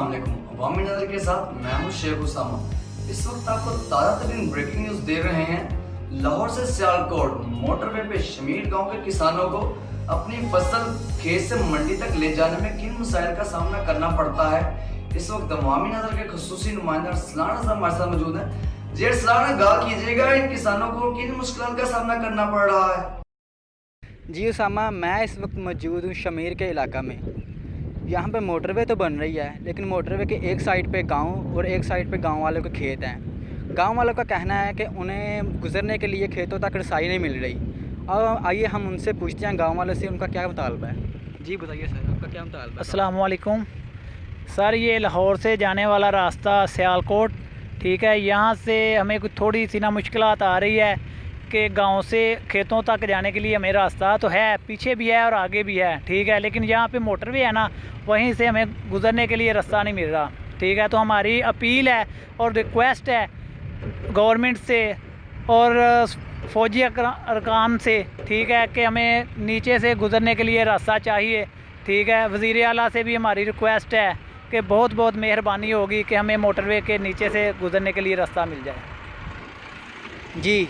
अस्सलाम वालेकुम। अवामी नज़र के साथ मैं हूं शेख उसामा। इस वक्त आपको ताज़ा तरीन ब्रेकिंग न्यूज़ दे रहे हैं। लाहौर से सियालकोट मोटरवे पे शमीर गांव के किसानों को अपनी फसल खेत से मंडी तक ले जाने में किन मसाइल का सामना करना पड़ता है। इस वक्त अवामी नज़र के खुसूसी नुमाइंदा अरसलान साहब हमारे साथ मौजूद हैं। जी अरसलान, आगाह कीजिएगा इन किसानों को किन मुश्किल का सामना करना पड़ रहा है। जी उसामा, मैं इस वक्त मौजूद हूँ शमीर के इलाका में। यहाँ पे मोटरवे तो बन रही है, लेकिन मोटरवे के एक साइड पे गांव और एक साइड पे गांव वालों के खेत हैं। गांव वालों का कहना है कि उन्हें गुजरने के लिए खेतों तक रसाई नहीं मिल रही। और आइए हम उनसे पूछते हैं गांव वालों से उनका क्या मुतालबा है। जी बताइए सर, आपका क्या मुतालबा है? अस्सलाम वालेकुम सर, ये लाहौर से जाने वाला रास्ता सियालकोट, ठीक है। यहाँ से हमें कुछ थोड़ी सी ना मुश्किलात आ रही है कि गांव से खेतों तक जाने के लिए हमें रास्ता तो है, पीछे भी है और आगे भी है, ठीक है। लेकिन यहाँ पे मोटरवे है ना, वहीं से हमें गुज़रने के लिए रास्ता नहीं मिल रहा, ठीक है। तो हमारी अपील है और रिक्वेस्ट है गवर्नमेंट से और फ़ौजी अरकान से, ठीक है, कि हमें नीचे से गुज़रने के लिए रास्ता चाहिए, ठीक है। वज़ीर आला से भी हमारी रिक्वेस्ट है कि बहुत बहुत मेहरबानी होगी कि हमें मोटरवे के नीचे से गुज़रने के लिए रास्ता मिल जाए। जी